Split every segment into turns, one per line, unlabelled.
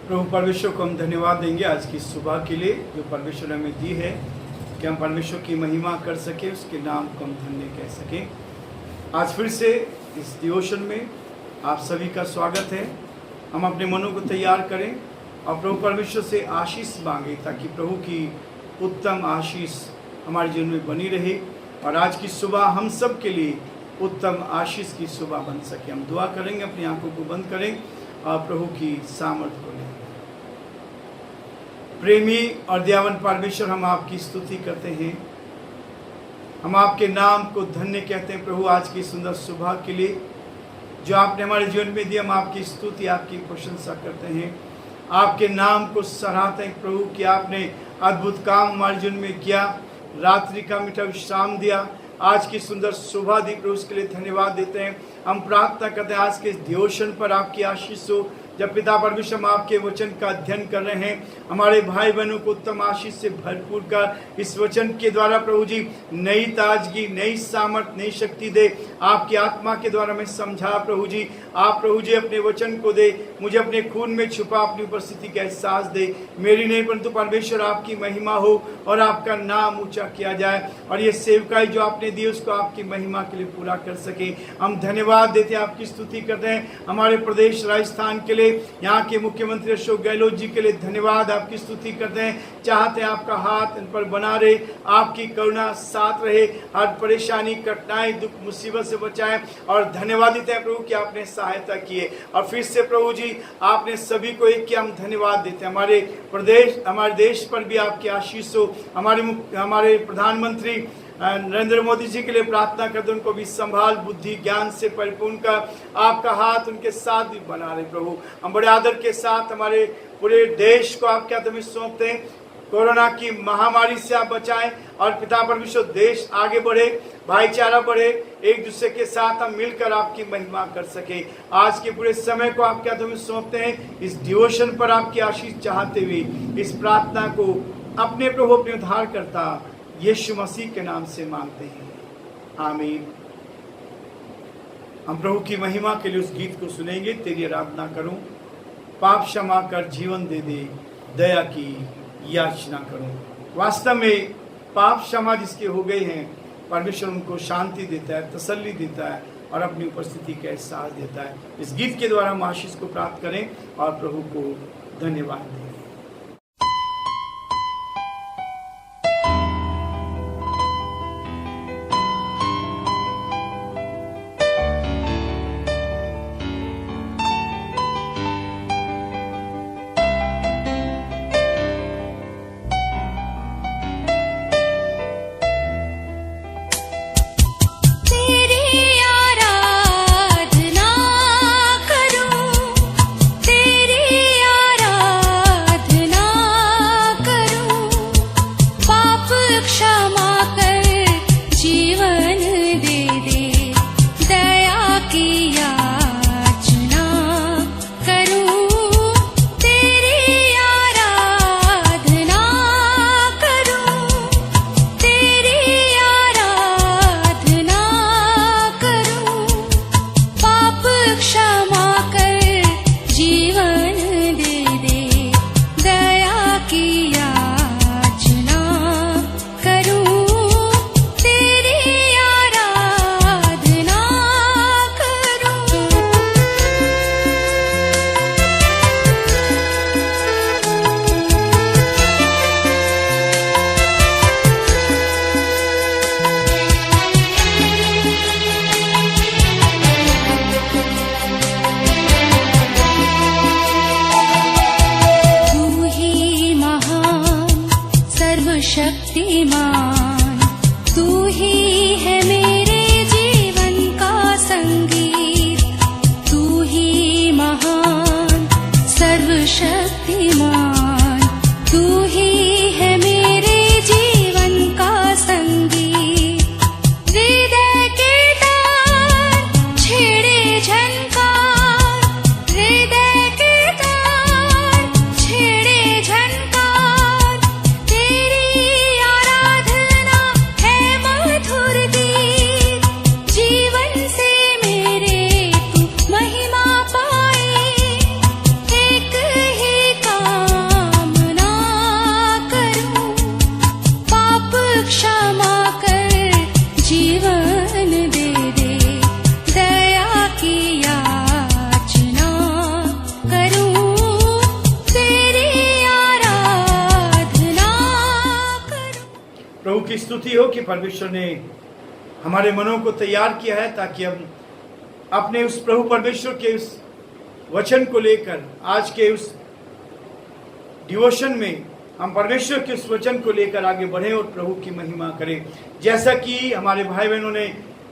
प्रभु परमेश्वर को हम धन्यवाद देंगे आज की सुबह के लिए जो परमेश्वर ने हमें दी है कि हम परमेश्वर की महिमा कर सके, उसके नाम को हम धन्य कह सकें। आज फिर से इस डिवोशन में आप सभी का स्वागत है। हम अपने मनों को तैयार करें और प्रभु परमेश्वर से आशीष मांगे ताकि प्रभु की उत्तम आशीष हमारे जीवन में बनी रहे और आज की सुबह हम सब के लिए उत्तम आशीष की सुबह बन सके। हम दुआ करेंगे, अपनी आंखों को बंद करें और प्रभु की सामर्थ को लें। प्रेमी और दयावान परमेश्वर, हम आपकी स्तुति करते हैं, हम आपके नाम को धन्य कहते हैं प्रभु आज की सुंदर सुबह के लिए जो आपने हमारे जीवन में दिया। हम आपकी स्तुति, आपकी प्रशंसा करते हैं, आपके नाम को सराहते हैं प्रभु कि आपने अद्भुत काम हमारे जीवन में किया, रात्रि का मीठा विश्राम दिया, आज की सुंदर सुबह दी प्रभु, उसके लिए धन्यवाद देते हैं। हम प्रार्थना करते हैं आज के इस डिवोशन पर आपकी आशीष हो। जब पिता परमेश्वर हम आपके वचन का अध्ययन कर रहे हैं, हमारे भाई बहनों को उत्तम आशीष से भरपूर कर इस वचन के द्वारा प्रभु जी नई ताजगी, नई सामर्थ, नई शक्ति दे। आपकी आत्मा के द्वारा मैं समझा प्रभु जी, आप प्रभु जी अपने वचन को दे, मुझे अपने खून में छुपा अपनी उपस्थिति का एहसास दे। मेरी नहीं परंतु परमेश्वर आपकी महिमा हो और आपका नाम ऊंचा किया जाए और ये सेवकाई जो आपने दी उसको आपकी महिमा के लिए पूरा कर सके। हम धन्यवाद देते हैं, आपकी स्तुति करते हैं। हमारे प्रदेश राजस्थान के लिए, यहाँ के मुख्यमंत्री अशोक गहलोत जी के लिए धन्यवाद, आपकी स्तुति करते हैं। चाहते हैं आपका हाथ इन पर बना रहे, आपकी करुणा साथ रहे, हर परेशानी, कठिनाई, दुख, मुसीबत से बचाएं और धन्यवादित है प्रभु कि आपने सहायता की है। और फिर से प्रभु जी आपने सभी को एक किया, हम धन्यवाद देते हैं। हमारे प्रदेश, हमारे देश पर भी आपकी आशीष हो। हमारे प्रधानमंत्री नरेंद्र मोदी जी के लिए प्रार्थना करते, उनको भी संभाल, बुद्धि, ज्ञान से परिपूर्ण कर, आपका हाथ उनके साथ भी बना रहे प्रभु। हम बड़े आदर के साथ हमारे पूरे देश को आपके हाथ में सौंपते हैं। कोरोना की महामारी से आप बचाएं और पिता परमेश्वर देश आगे बढ़े, भाईचारा बढ़े, एक दूसरे के साथ हम मिलकर आपकी महिमा कर सके। आज के पूरे समय को आपके हाथों में सौंपते हैं। इस डिवोशन पर आपकी आशीष चाहते हुए इस प्रार्थना को अपने प्रभु, अपने उद्धारकर्ता यीशु मसीह के नाम से मांगते हैं, आमीन। हम प्रभु की महिमा के लिए उस गीत को सुनेंगे। तेरी आराधना करूं, पाप क्षमा कर जीवन दे दे, दया की याचना करूं। वास्तव में पाप क्षमा जिसके हो गए हैं, परमेश्वर उनको शांति देता है, तसल्ली देता है और अपनी उपस्थिति का एहसास देता है। इस गीत के द्वारा हम आशीष को प्राप्त करें और प्रभु को धन्यवाद दें।
तेरी आराधना
स्तुति हो कि परमेश्वर ने हमारे मनों को तैयार किया है ताकि हम अपने उस प्रभु परमेश्वर के उस वचन को लेकर आज के उस डिवोशन में हम परमेश्वर के उस वचन को लेकर आगे बढ़े और प्रभु की महिमा करें। जैसा कि हमारे भाई बहनों ने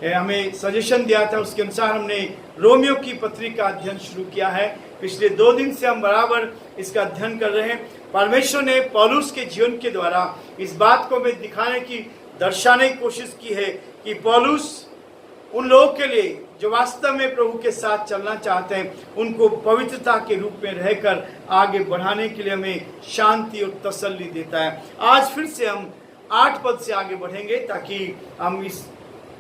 हमें सजेशन दिया था, उसके अनुसार हमने रोमियो की पत्री का अध्ययन शुरू किया है। पिछले 2 दिन से हम बराबर इसका अध्ययन कर रहे हैं। परमेश्वर ने पौलुस के जीवन के द्वारा इस बात को हमें दिखाने की, दर्शाने की कोशिश की है कि पौलुस उन लोगों के लिए जो वास्तव में प्रभु के साथ चलना चाहते हैं, उनको पवित्रता के रूप में रहकर आगे बढ़ाने के लिए हमें शांति और तसल्ली देता है। आज फिर से हम 8 पद से आगे बढ़ेंगे ताकि हम इस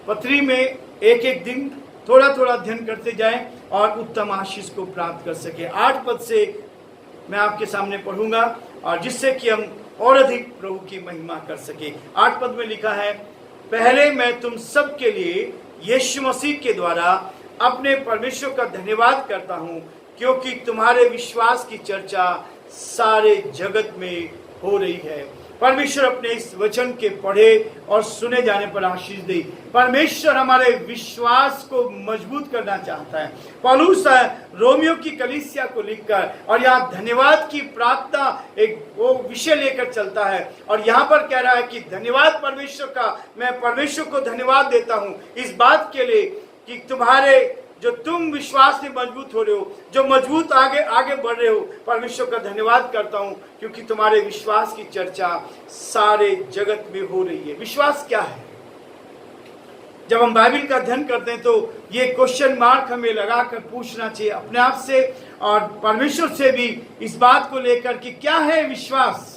पत्री में एक एक दिन थोड़ा थोड़ा अध्ययन करते जाएं और उत्तम आशीष को प्राप्त कर सके। 8 पद से मैं आपके सामने पढ़ूंगा और जिससे कि हम और अधिक प्रभु की महिमा कर सके। 8 पद में लिखा है, पहले मैं तुम सब के लिए यीशु मसीह के द्वारा अपने परमेश्वर का धन्यवाद करता हूं, क्योंकि तुम्हारे विश्वास की चर्चा सारे जगत में हो रही है। परमेश्वर अपने इस वचन के पढ़े और सुने जाने पर आशीष दे। परमेश्वर हमारे विश्वास को मजबूत करना चाहता है। पौलुस रोमियो की कलीसिया को लिखकर और यहाँ धन्यवाद की प्रार्थना एक वो विषय लेकर चलता है और यहाँ पर कह रहा है कि धन्यवाद परमेश्वर का, मैं परमेश्वर को धन्यवाद देता हूँ इस बात के लिए कि तुम्हारे जो तुम विश्वास में मजबूत हो रहे हो, जो मजबूत आगे आगे बढ़ रहे हो। परमेश्वर का धन्यवाद करता हूं क्योंकि तुम्हारे विश्वास की चर्चा सारे जगत में हो रही है। विश्वास क्या है? जब हम बाइबल का अध्ययन करते हैं तो ये क्वेश्चन मार्क हमें लगाकर पूछना चाहिए अपने आप से और परमेश्वर से भी इस बात को लेकर कि क्या है विश्वास।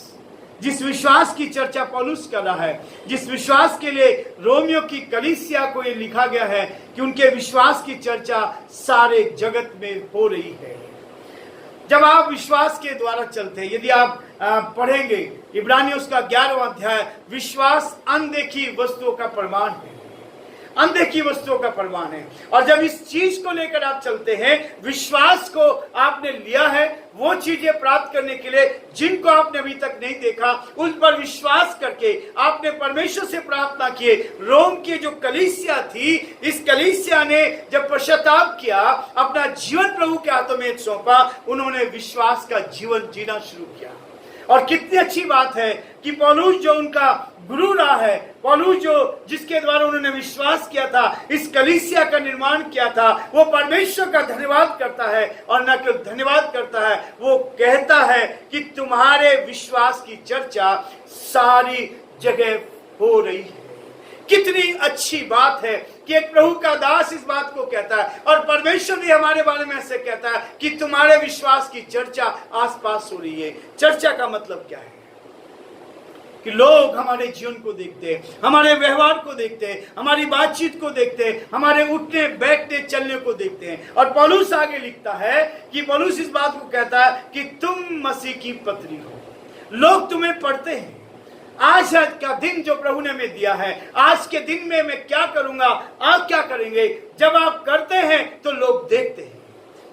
जिस विश्वास की चर्चा पौलुस कर रहा है, जिस विश्वास के लिए रोमियो की कलीसिया को ये लिखा गया है कि उनके विश्वास की चर्चा सारे जगत में हो रही है। जब आप विश्वास के द्वारा चलते हैं, यदि आप पढ़ेंगे इब्रानियों उसका 11वां अध्याय, विश्वास अनदेखी वस्तुओं का प्रमाण है, अनदेखी वस्तुओं का प्रमाण है। और जब इस चीज को लेकर आप चलते हैं, विश्वास को आपने लिया है वो चीजें प्राप्त करने के लिए जिनको आपने अभी तक नहीं देखा, उन पर विश्वास करके आपने परमेश्वर से प्रार्थना किए। रोम की जो कलीसिया थी, इस कलीसिया ने जब पश्चाताप किया, अपना जीवन प्रभु के हाथों में सौंपा, उन्होंने विश्वास का जीवन जीना शुरू किया। और कितनी अच्छी बात है कि पौलुस जो उनका गुरु रहा है, पौलुस जो जिसके द्वारा उन्होंने विश्वास किया था, इस कलीसिया का निर्माण किया था, वो परमेश्वर का धन्यवाद करता है और न केवल धन्यवाद करता है, वो कहता है कि तुम्हारे विश्वास की चर्चा सारी जगह हो रही है। कितनी अच्छी बात है कि एक प्रभु का दास इस बात को कहता है और परमेश्वर भी हमारे बारे में ऐसे कहता है कि तुम्हारे विश्वास की चर्चा आसपास हो रही है। चर्चा का मतलब क्या है? कि लोग हमारे जीवन को देखते हैं, हमारे व्यवहार को देखते हैं, हमारी बातचीत को देखते हैं, हमारे उठने बैठने चलने को देखते हैं। और पौलुस आगे लिखता है कि पौलुस इस बात को कहता है कि तुम मसीह की पत्री हो, लोग तुम्हें पढ़ते हैं। आज का दिन जो प्रभु ने हमें दिया है, आज के दिन में मैं क्या करूंगा, आप क्या करेंगे, जब आप करते हैं तो लोग देखते हैं।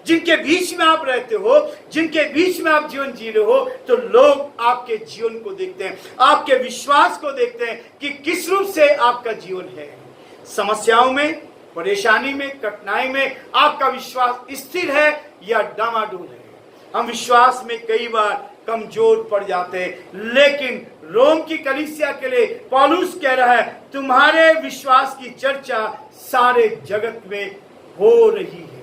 जिनके बीच में आप रहते हो, जिनके बीच में आप जीवन जी रहे हो, तो लोग आपके जीवन को देखते हैं, आपके विश्वास को देखते हैं कि किस रूप से आपका जीवन है। समस्याओं में, परेशानी में, कठिनाई में आपका विश्वास स्थिर है या डामाडोल है। हम विश्वास में कई बार कमजोर पड़ जाते हैं, लेकिन रोम की कलीसिया के लिए पौलुस कह रहा है तुम्हारे विश्वास की चर्चा सारे जगत में हो रही है।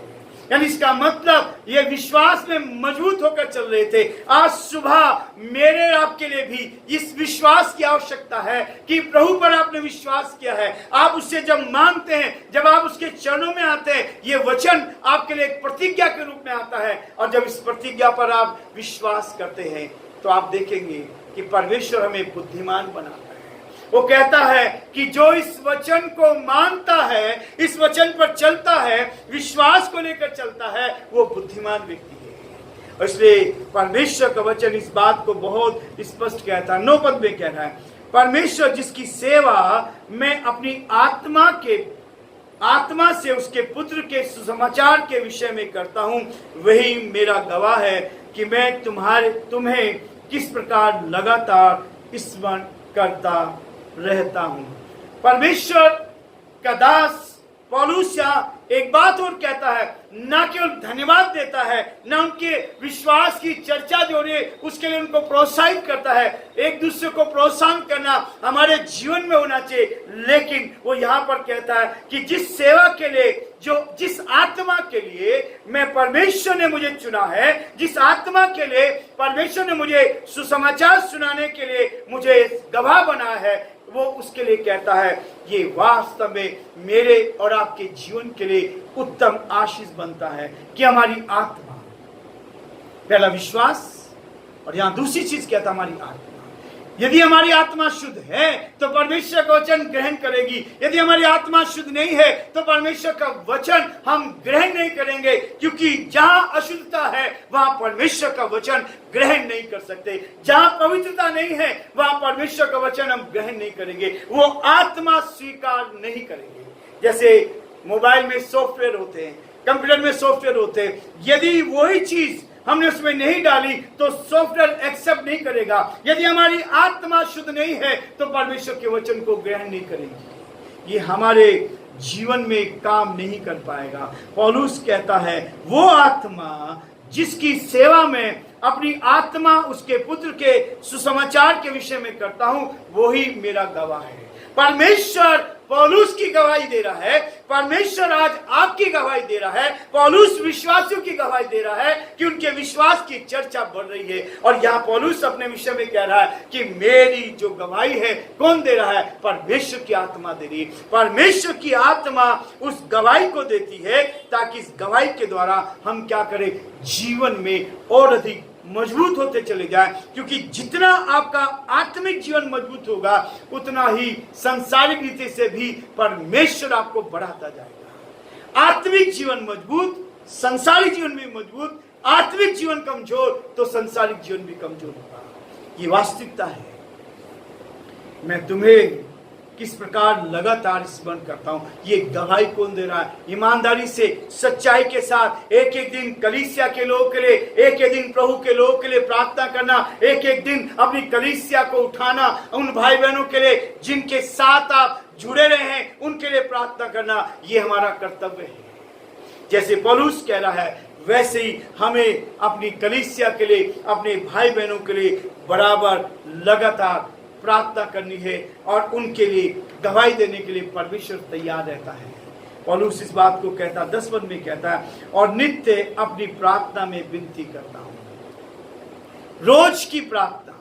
यानी इसका मतलब ये विश्वास में मजबूत होकर चल रहे थे। आज सुबह मेरे आपके लिए भी इस विश्वास की आवश्यकता है कि प्रभु पर आपने विश्वास किया है। आप उससे जब मांगते हैं, जब आप उसके चरणों में आते हैं, ये वचन आपके लिए एक प्रतिज्ञा के रूप में आता है। और जब इस प्रतिज्ञा पर आप विश्वास करते हैं तो आप देखेंगे कि परमेश्वर हमें बुद्धिमान बनाता है। वो कहता है कि जो इस वचन को मानता है, इस वचन पर चलता है, विश्वास को लेकर चलता है, वो बुद्धिमान व्यक्ति है। और इसलिए परमेश्वर का वचन इस बात को बहुत स्पष्ट कहता है। 9 पद में कह रहा है, परमेश्वर जिसकी सेवा मैं अपनी आत्मा से उसके पुत्र के सुसमाचार के विषय में करता हूं, वही मेरा गवाह है कि मैं तुम्हें किस प्रकार लगातार स्मरण करता रहता हूं। परमेश्वर का दास पौलुस यहाँ एक बात और कहता है, ना केवल धन्यवाद देता है, ना उनके विश्वास की चर्चा जो है उसके लिए उनको प्रोत्साहित करता है। एक दूसरे को प्रोत्साहन करना हमारे जीवन में होना चाहिए, लेकिन वो यहाँ पर कहता है कि जिस सेवा के लिए, जिस आत्मा के लिए मैं परमेश्वर ने मुझे चुना है, जिस आत्मा के लिए परमेश्वर ने मुझे सुसमाचार सुनाने के लिए मुझे गवाह बनाया है, वो उसके लिए कहता है ये वास्तव में मेरे और आपके जीवन के लिए उत्तम आशीष बनता है कि हमारी आत्मा, पहला विश्वास और यहां दूसरी चीज कहता हमारी आत्मा, यदि हमारी आत्मा शुद्ध है तो परमेश्वर का वचन ग्रहण करेगी। यदि हमारी आत्मा शुद्ध नहीं है तो परमेश्वर का वचन हम ग्रहण नहीं करेंगे, क्योंकि जहां अशुद्धता है वहां परमेश्वर का वचन ग्रहण नहीं कर सकते। जहां पवित्रता नहीं है वहां परमेश्वर का वचन हम ग्रहण नहीं करेंगे, वो आत्मा स्वीकार नहीं करेंगे। जैसे मोबाइल में सॉफ्टवेयर होते हैं, कंप्यूटर में सॉफ्टवेयर होते हैं, यदि वही चीज हमने उसमें नहीं डाली तो सॉफ्टवेयर एक्सेप्ट नहीं करेगा। यदि हमारी आत्मा शुद्ध नहीं है तो परमेश्वर के वचन को ग्रहण नहीं करेगी, ये हमारे जीवन में काम नहीं कर पाएगा। पौलुस कहता है वो आत्मा जिसकी सेवा में अपनी आत्मा उसके पुत्र के सुसमाचार के विषय में करता हूं, वही मेरा गवाह है। परमेश्वर पौलुस की गवाही दे रहा है, परमेश्वर आज आपकी गवाही दे रहा है, पौलुस विश्वासियों की गवाही दे रहा है कि उनके विश्वास की चर्चा बढ़ रही है। और यहाँ पौलुस अपने विषय में कह रहा है कि मेरी जो गवाही है कौन दे रहा है? परमेश्वर की आत्मा दे रही है। परमेश्वर की आत्मा उस गवाही को देती है ताकि इस गवाही के द्वारा हम क्या करें? जीवन में और अधिक मजबूत होते चले जाए, क्योंकि जितना आपका आत्मिक जीवन मजबूत होगा उतना ही सांसारिक रीति से भी परमेश्वर आपको बढ़ाता जाएगा। आत्मिक जीवन मजबूत, सांसारिक जीवन भी मजबूत, आत्मिक जीवन कमजोर तो सांसारिक जीवन भी कमजोर होगा। ये वास्तविकता है। मैं तुम्हें किस प्रकार लगातार स्मरण करता हूं, ये गवाही कौन दे रहा है? ईमानदारी से, सच्चाई के साथ एक एक दिन कलीसिया के लोगों के लिए, एक एक दिन प्रभु के लोगों के लिए प्रार्थना करना, एक एक दिन अपनी कलीसिया को उठाना, उन भाई बहनों के लिए जिनके साथ आप जुड़े रहे हैं उनके लिए प्रार्थना करना, ये हमारा कर्तव्य है। जैसे पौलुस कह रहा है वैसे ही हमें अपनी कलीसिया के लिए, अपने भाई बहनों के लिए बराबर लगातार प्रार्थना करनी है और उनके लिए गवाही देने के लिए परमेश्वर तैयार रहता है। पौलुस इस बात को कहता 10 पद में कहता है, और नित्य अपनी प्रार्थना में विनती करता हूं। रोज की प्रार्थना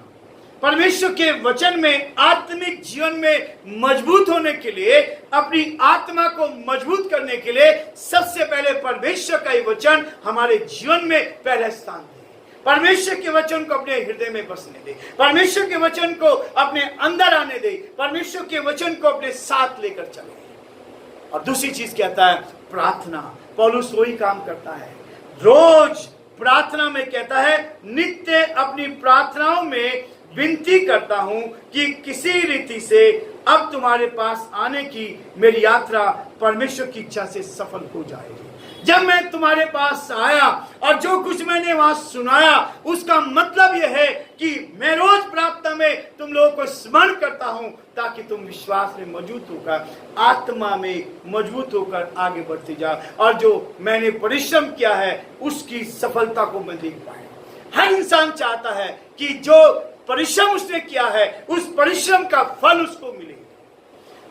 परमेश्वर के वचन में आत्मिक जीवन में मजबूत होने के लिए, अपनी आत्मा को मजबूत करने के लिए सबसे पहले परमेश्वर का ये वचन हमारे जीवन में पहला स्थान दे। परमेश्वर के वचन को अपने हृदय में बसने दे, परमेश्वर के वचन को अपने अंदर आने दे, परमेश्वर के वचन को अपने साथ लेकर चले। और दूसरी चीज कहता है प्रार्थना। पौलुस वही काम करता है, रोज प्रार्थना में कहता है नित्य अपनी प्रार्थनाओं में विनती करता हूं कि किसी रीति से अब तुम्हारे पास आने की मेरी यात्रा परमेश्वर की इच्छा से सफल हो जाएगी। जब मैं तुम्हारे पास आया और जो कुछ मैंने वहां सुनाया, उसका मतलब यह है कि मैं रोज प्रार्थना में तुम लोगों को स्मरण करता हूं ताकि तुम विश्वास में मजबूत होकर, आत्मा में मजबूत होकर आगे बढ़ते जाओ और जो मैंने परिश्रम किया है उसकी सफलता को मैं देख पाया। हर इंसान चाहता है कि जो परिश्रम उसने किया है उस परिश्रम का फल उसको मिले।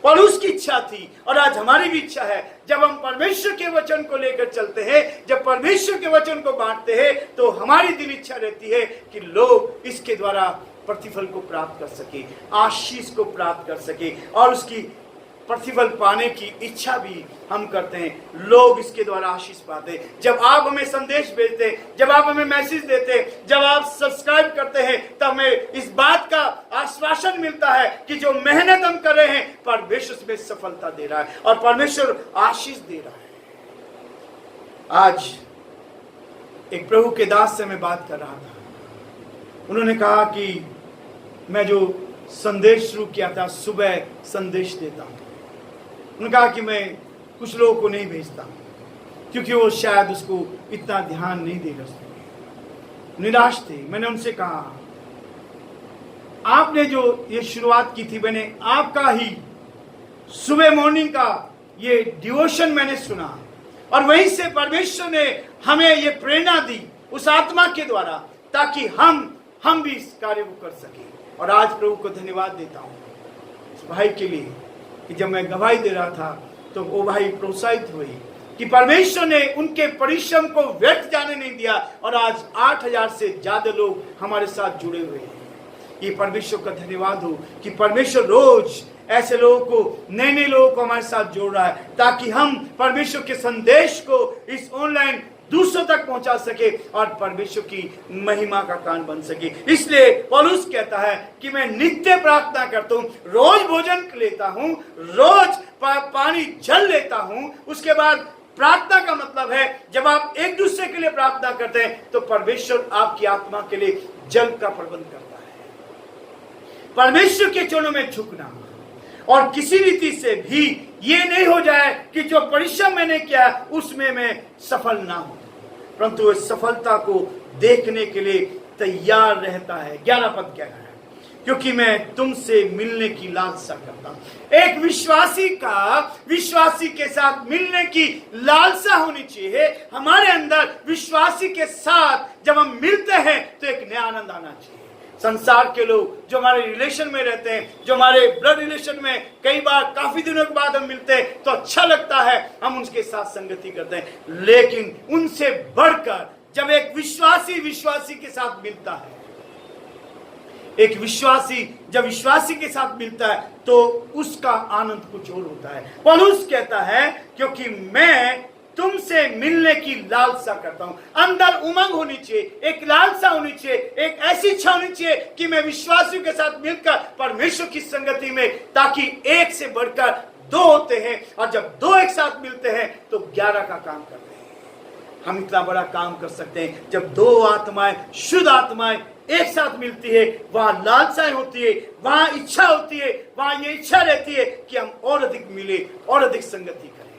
पौलुस की इच्छा थी और आज हमारी भी इच्छा है, जब हम परमेश्वर के वचन को लेकर चलते हैं, जब परमेश्वर के वचन को बांटते हैं, तो हमारी दिल इच्छा रहती है कि लोग इसके द्वारा प्रतिफल को प्राप्त कर सके, आशीष को प्राप्त कर सके और उसकी प्रतिफल पाने की इच्छा भी हम करते हैं। लोग इसके द्वारा आशीष पाते हैं। जब आप हमें संदेश भेजते हैं, जब आप हमें मैसेज देते हैं, जब आप सब्सक्राइब करते हैं, तो हमें इस बात का आश्वासन मिलता है कि जो मेहनत हम कर रहे हैं परमेश्वर उसमें सफलता दे रहा है और परमेश्वर आशीष दे रहा है। आज एक प्रभु के दास से मैं बात कर रहा था, उन्होंने कहा कि मैं जो संदेश शुरू किया था, सुबह संदेश देता हूं, उन्होंने कहा कि मैं कुछ लोगों को नहीं भेजता क्योंकि वो शायद उसको इतना ध्यान नहीं देगा, निराश थे। मैंने उनसे कहा आपने जो ये शुरुआत की थी, मैंने आपका ही सुबह मॉर्निंग का ये डिवोशन मैंने सुना और वहीं से परमेश्वर ने हमें ये प्रेरणा दी उस आत्मा के द्वारा, ताकि हम भी इस कार्य को कर सके। और आज प्रभु को धन्यवाद देता हूँ इस भाई के लिए कि जब मैं गवाही दे रहा था तो वो भाई प्रोत्साहित हुए कि परमेश्वर ने उनके परिश्रम को व्यर्थ जाने नहीं दिया और आज 8,000 से ज्यादा लोग हमारे साथ जुड़े हुए हैं। ये परमेश्वर का धन्यवाद हो कि परमेश्वर रोज ऐसे लोगों को, नए नए लोगों को हमारे साथ जोड़ रहा है, ताकि हम परमेश्वर के संदेश को इस ऑनलाइन दूसरों तक पहुंचा सके और परमेश्वर की महिमा का कारण बन सके। इसलिए पौलुस कहता है कि मैं नित्य प्रार्थना करता हूं, रोज भोजन लेता हूं, रोज पानी जल लेता हूं। उसके बाद प्रार्थना का मतलब है जब आप एक दूसरे के लिए प्रार्थना करते हैं तो परमेश्वर आपकी आत्मा के लिए जल का प्रबंध करता है। परमेश्वर के चरणों में झुकना और किसी रीति से भी ये नहीं हो जाए कि जो परिश्रम मैंने किया उसमें मैं सफल ना हूं, परंतु उस सफलता को देखने के लिए तैयार रहता है। 11 पद कह रहा है, क्योंकि मैं तुमसे मिलने की लालसा करता हूं। एक विश्वासी के साथ मिलने की लालसा होनी चाहिए हमारे अंदर। विश्वासी के साथ जब हम मिलते हैं तो एक नया आनंद आना चाहिए। संसार के लोग जो हमारे रिलेशन में रहते हैं, जो हमारे ब्लड रिलेशन में कई बार काफी दिनों के बाद हम मिलते हैं तो अच्छा लगता है, हम उनके साथ संगति करते हैं। लेकिन उनसे बढ़कर जब एक विश्वासी के साथ मिलता है, एक विश्वासी जब विश्वासी के साथ मिलता है तो उसका आनंद कुछ और होता है। पौलुस कहता है क्योंकि मैं तुमसे मिलने की लालसा करता हूं। अंदर उमंग होनी चाहिए, एक लालसा होनी चाहिए, एक ऐसी इच्छा होनी चाहिए कि मैं विश्वासियों के साथ मिलकर परमेश्वर की संगति में, ताकि एक से बढ़कर 2 होते हैं और जब 2 एक साथ मिलते हैं तो 11 का काम करते हैं। हम इतना बड़ा काम कर सकते हैं जब 2 आत्माएं, शुद्ध आत्माएं एक साथ मिलती है, वहां लालसाएं होती है, वहां इच्छा होती है, वहां ये इच्छा रहती है कि हम और अधिक मिले और अधिक संगति करें।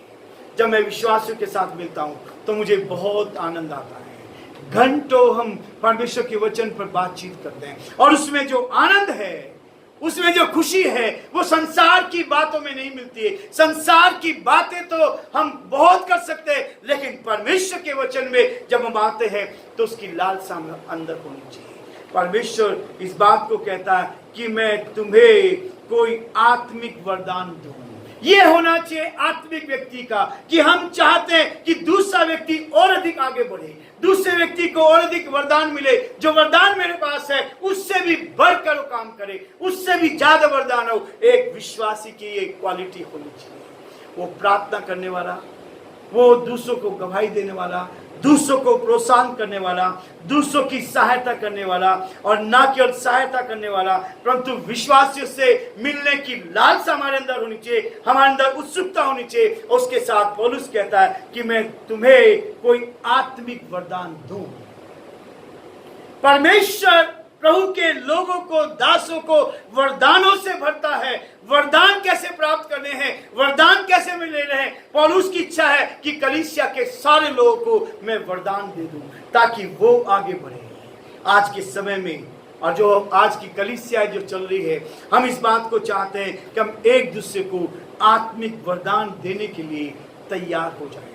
जब मैं विश्वासियों के साथ मिलता हूं तो मुझे बहुत आनंद आता है। घंटों हम परमेश्वर के वचन पर बातचीत करते हैं और उसमें जो आनंद है, उसमें जो खुशी है, वो संसार की बातों में नहीं मिलती है। संसार की बातें तो हम बहुत कर सकते हैं, लेकिन परमेश्वर के वचन में जब हम आते हैं तो उसकी लालसा अंदर होनी चाहिए। परमेश्वर इस बात को कहता है कि मैं तुम्हें कोई आत्मिक वरदान दूं। ये होना चाहिए आत्मिक व्यक्ति का कि हम चाहते हैं कि दूसरा व्यक्ति और अधिक आगे बढ़े, दूसरे व्यक्ति को और अधिक वरदान मिले। जो वरदान मेरे पास है उससे भी बढ़कर वो काम करे, उससे भी ज्यादा वरदान हो। एक विश्वासी की एक क्वालिटी होनी चाहिए, वो प्रार्थना करने वाला, वो दूसरों को गवाही देने वाला, दूसरों को प्रोत्साहन करने वाला, दूसरों की सहायता करने वाला, और ना केवल सहायता करने वाला परंतु विश्वासियों से मिलने की लालसा हमारे अंदर होनी चाहिए, हमारे अंदर उत्सुकता होनी चाहिए। उसके साथ पौलुस कहता है कि मैं तुम्हें कोई आत्मिक वरदान दूं। परमेश्वर प्रभु के लोगों को, दासों को वरदानों से भरता है। वरदान कैसे प्राप्त करने हैं, वरदान कैसे मिल रहे हैं? पौलुस की इच्छा है कि कलीसिया के सारे लोगों को मैं वरदान दे दूं ताकि वो आगे बढ़े। आज के समय में और जो आज की कलीसिया जो चल रही है, हम इस बात को चाहते हैं कि हम एक दूसरे को आत्मिक वरदान देने के लिए तैयार हो जाए।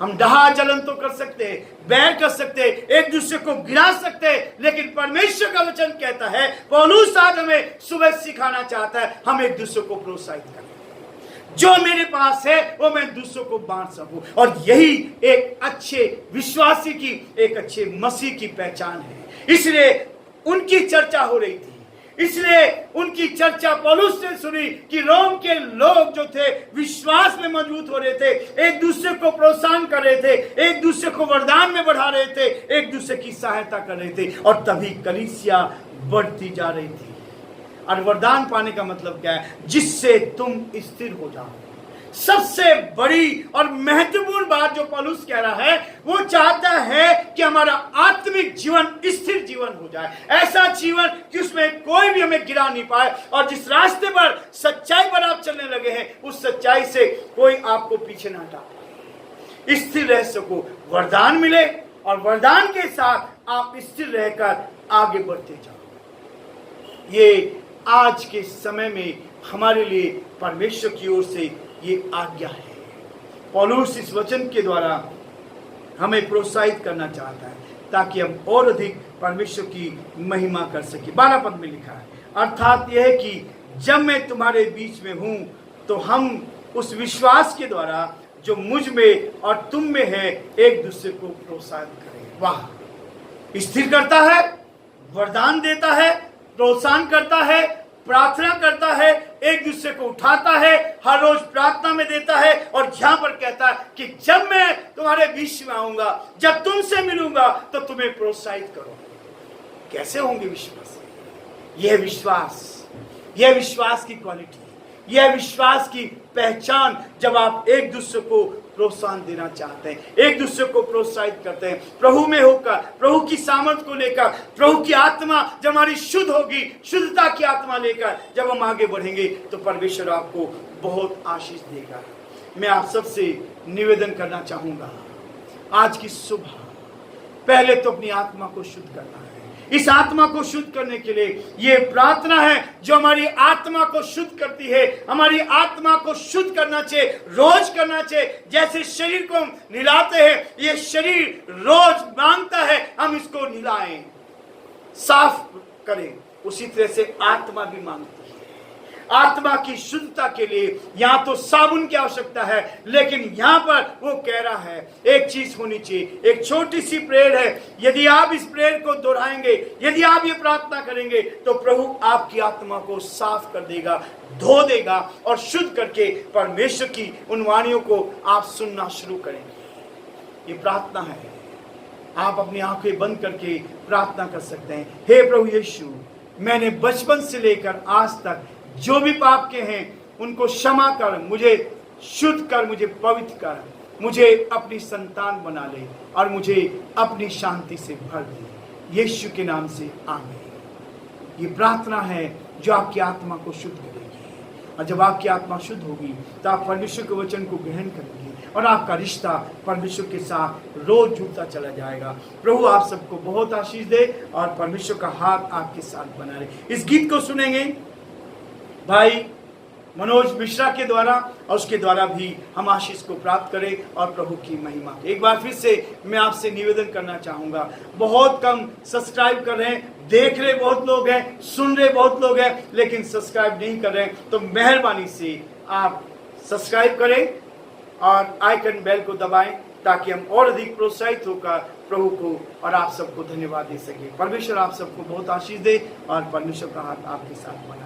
हम डहा जलन तो कर सकते हैं, बैर कर सकते हैं, एक दूसरे को गिरा सकते हैं, लेकिन परमेश्वर का वचन कहता है, पौलुस आज हमें सुबह सिखाना चाहता है, हम एक दूसरे को प्रोत्साहित करें। जो मेरे पास है वो मैं दूसरों को बांट सकूं। और यही एक अच्छे विश्वासी की, एक अच्छे मसीह की पहचान है। इसलिए उनकी चर्चा हो रही थी, इसलिए उनकी चर्चा पौलुस ने सुनी कि रोम के लोग जो थे विश्वास में मजबूत हो रहे थे, एक दूसरे को प्रोत्साहन कर रहे थे, एक दूसरे को वरदान में बढ़ा रहे थे, एक दूसरे की सहायता कर रहे थे, और तभी कलीसिया बढ़ती जा रही थी। और वरदान पाने का मतलब क्या है? जिससे तुम स्थिर हो जाओ। सबसे बड़ी और महत्वपूर्ण बात जो पौलुस कह रहा है, वो चाहता है कि हमारा आत्मिक जीवन स्थिर जीवन हो जाए, ऐसा जीवन कि उसमें कोई भी हमें गिरा नहीं पाए, और जिस रास्ते पर, सच्चाई पर आप चलने लगे हैं, उस सच्चाई से कोई आपको पीछे ना हटाए। स्थिर रह सको, वरदान मिले, और वरदान के साथ आप स्थिर रहकर आगे बढ़ते जाओ। ये आज के समय में हमारे लिए परमेश्वर की ओर से ये आज्ञा है। पौलुस इस वचन के द्वारा हमें प्रोत्साहित करना चाहता है ताकि हम और अधिक परमेश्वर की महिमा कर सके। 12 पद में लिखा है, अर्थात यह है कि जब मैं तुम्हारे बीच में हूं तो हम उस विश्वास के द्वारा जो मुझ में और तुम में है एक दूसरे को प्रोत्साहित करें। वाह! स्थिर करता है, वरदान देता है, प्रोत्साहन करता है, प्रार्थना करता है, एक दूसरे को उठाता है, हर रोज प्रार्थना में देता है। और यहां पर कहता है कि जब मैं तुम्हारे बीच में आऊंगा, जब तुमसे मिलूंगा तो तुम्हें प्रोत्साहित करो। कैसे होंगे विश्वास? यह विश्वास की क्वालिटी, यह विश्वास की पहचान, जब आप एक दूसरे को प्रोत्साहन देना चाहते हैं, एक दूसरे को प्रोत्साहित करते हैं, प्रभु में होकर, प्रभु की सामर्थ को लेकर, प्रभु की आत्मा जब हमारी शुद्ध होगी, शुद्धता की आत्मा लेकर जब हम आगे बढ़ेंगे तो परमेश्वर आपको बहुत आशीष देगा। मैं आप सबसे निवेदन करना चाहूंगा, आज की सुबह पहले तो अपनी आत्मा को शुद्ध करना है। इस आत्मा को शुद्ध करने के लिए ये प्रार्थना है जो हमारी आत्मा को शुद्ध करती है। हमारी आत्मा को शुद्ध करना चाहिए, रोज करना चाहिए। जैसे शरीर को हम नहलाते हैं, ये शरीर रोज मांगता है हम इसको नहलाएं, साफ करें, उसी तरह से आत्मा भी मांगती है। आत्मा की शुद्धता के लिए यहाँ तो साबुन की आवश्यकता है, लेकिन यहाँ पर वो कह रहा है एक चीज होनी चाहिए, एक छोटी सी प्रेयर है। यदि आप इस प्रेयर को दोहराएंगे, यदि आप ये प्रार्थना करेंगे तो प्रभु आपकी आत्मा को साफ कर देगा, धो देगा और शुद्ध करके परमेश्वर की उन वाणियों को आप सुनना शुरू करेंगे। ये प्रार्थना है, आप अपनी आंखें बंद करके प्रार्थना कर सकते हैं। हे प्रभु यीशु, मैंने बचपन से लेकर आज तक जो भी पाप के हैं उनको क्षमा कर, मुझे शुद्ध कर, मुझे पवित्र कर, मुझे अपनी संतान बना ले और मुझे अपनी शांति से भर दे। यीशु के नाम से आमीन। ये प्रार्थना है जो आपकी आत्मा को शुद्ध करेगी, और जब आपकी आत्मा शुद्ध होगी तो आप परमेश्वर के वचन को ग्रहण करेंगे और आपका रिश्ता परमेश्वर के साथ रोज जुड़ता चला जाएगा। प्रभु आप सबको बहुत आशीष दे और परमेश्वर का हाथ आपके साथ बना रहे। इस गीत को सुनेंगे भाई मनोज मिश्रा के द्वारा, और उसके द्वारा भी हम आशीष को प्राप्त करें और प्रभु की महिमा। एक बार फिर से मैं आपसे निवेदन करना चाहूंगा, बहुत कम सब्सक्राइब कर रहे हैं, देख रहे बहुत लोग हैं, सुन रहे बहुत लोग हैं, लेकिन सब्सक्राइब नहीं कर रहे हैं। तो मेहरबानी से आप सब्सक्राइब करें और आइकन बेल को दबाएं ताकि हम और अधिक प्रोत्साहित होकर प्रभु को और आप सबको धन्यवाद दे सके। परमेश्वर आप सबको बहुत आशीष दे और परमेश्वर का हाथ आपके साथ बना।